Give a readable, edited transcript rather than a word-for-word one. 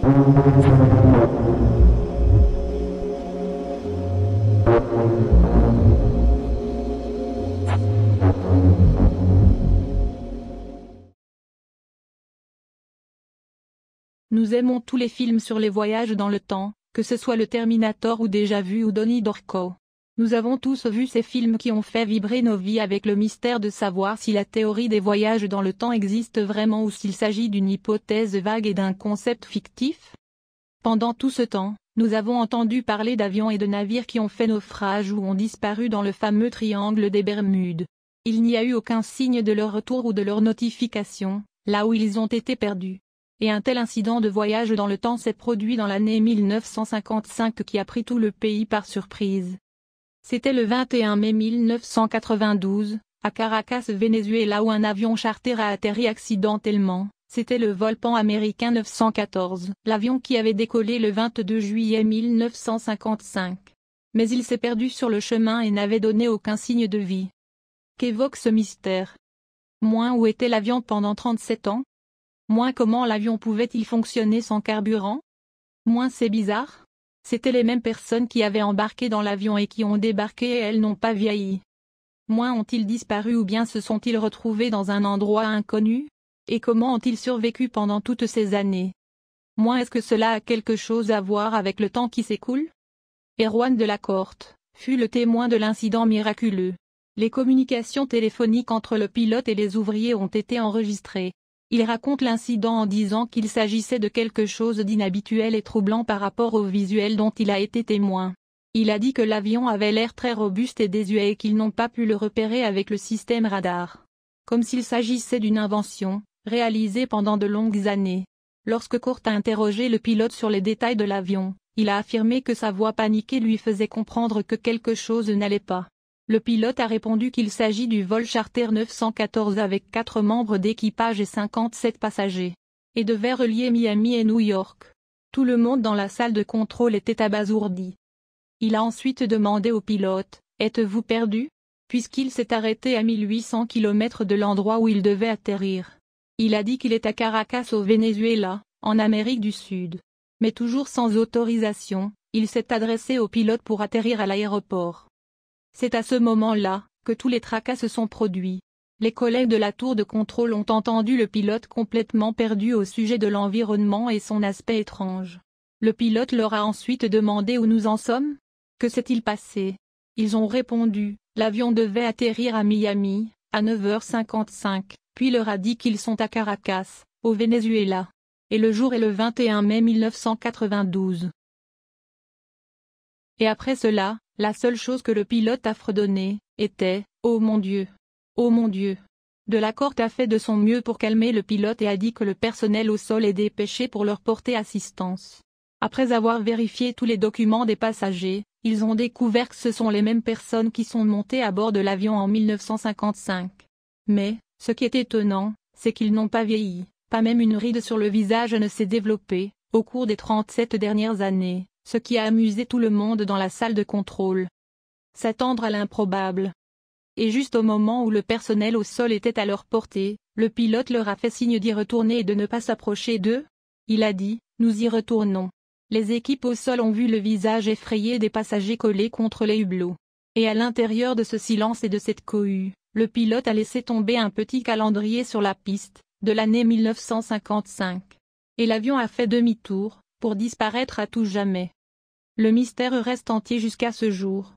Nous aimons tous les films sur les voyages dans le temps, que ce soit le Terminator ou Déjà Vu ou Donnie Darko. Nous avons tous vu ces films qui ont fait vibrer nos vies avec le mystère de savoir si la théorie des voyages dans le temps existe vraiment ou s'il s'agit d'une hypothèse vague et d'un concept fictif. Pendant tout ce temps, nous avons entendu parler d'avions et de navires qui ont fait naufrage ou ont disparu dans le fameux triangle des Bermudes. Il n'y a eu aucun signe de leur retour ou de leur notification, là où ils ont été perdus. Et un tel incident de voyage dans le temps s'est produit dans l'année 1955 qui a pris tout le pays par surprise. C'était le 21 mai 1992, à Caracas, Venezuela où un avion charter a atterri accidentellement. C'était le vol Pan américain 914, l'avion qui avait décollé le 22 juillet 1955. Mais il s'est perdu sur le chemin et n'avait donné aucun signe de vie. Qu'évoque ce mystère? Moins où était l'avion pendant 37 ans? Moins comment l'avion pouvait-il fonctionner sans carburant? Moins c'est bizarre? C'étaient les mêmes personnes qui avaient embarqué dans l'avion et qui ont débarqué et elles n'ont pas vieilli. Moins ont-ils disparu ou bien se sont-ils retrouvés dans un endroit inconnu? Et comment ont-ils survécu pendant toutes ces années? Moins est-ce que cela a quelque chose à voir avec le temps qui s'écoule? Erwan Delacorte fut le témoin de l'incident miraculeux. Les communications téléphoniques entre le pilote et les ouvriers ont été enregistrées. Il raconte l'incident en disant qu'il s'agissait de quelque chose d'inhabituel et troublant par rapport au visuel dont il a été témoin. Il a dit que l'avion avait l'air très robuste et désuet et qu'ils n'ont pas pu le repérer avec le système radar. Comme s'il s'agissait d'une invention, réalisée pendant de longues années. Lorsque Court a interrogé le pilote sur les détails de l'avion, il a affirmé que sa voix paniquée lui faisait comprendre que quelque chose n'allait pas. Le pilote a répondu qu'il s'agit du vol charter 914 avec 4 membres d'équipage et 57 passagers. Et devait relier Miami et New York. Tout le monde dans la salle de contrôle était abasourdi. Il a ensuite demandé au pilote, « Êtes-vous perdu ?» puisqu'il s'est arrêté à 1800 km de l'endroit où il devait atterrir. Il a dit qu'il est à Caracas au Venezuela, en Amérique du Sud. Mais toujours sans autorisation, il s'est adressé au pilote pour atterrir à l'aéroport. C'est à ce moment-là que tous les tracas se sont produits. Les collègues de la tour de contrôle ont entendu le pilote complètement perdu au sujet de l'environnement et son aspect étrange. Le pilote leur a ensuite demandé où nous en sommes. Que s'est-il passé? Ils ont répondu, l'avion devait atterrir à Miami, à 9h55, puis leur a dit qu'ils sont à Caracas, au Venezuela. Et le jour est le 21 mai 1992. Et après cela, la seule chose que le pilote a fredonné, était « Oh mon Dieu! Oh mon Dieu !» Delacorte a fait de son mieux pour calmer le pilote et a dit que le personnel au sol est dépêché pour leur porter assistance. Après avoir vérifié tous les documents des passagers, ils ont découvert que ce sont les mêmes personnes qui sont montées à bord de l'avion en 1955. Mais, ce qui est étonnant, c'est qu'ils n'ont pas vieilli, pas même une ride sur le visage ne s'est développée, au cours des 37 dernières années. Ce qui a amusé tout le monde dans la salle de contrôle. S'attendre à l'improbable. Et juste au moment où le personnel au sol était à leur portée, le pilote leur a fait signe d'y retourner et de ne pas s'approcher d'eux. Il a dit, nous y retournons. Les équipes au sol ont vu le visage effrayé des passagers collés contre les hublots. Et à l'intérieur de ce silence et de cette cohue, le pilote a laissé tomber un petit calendrier sur la piste, de l'année 1955. Et l'avion a fait demi-tour, pour disparaître à tout jamais. Le mystère reste entier jusqu'à ce jour.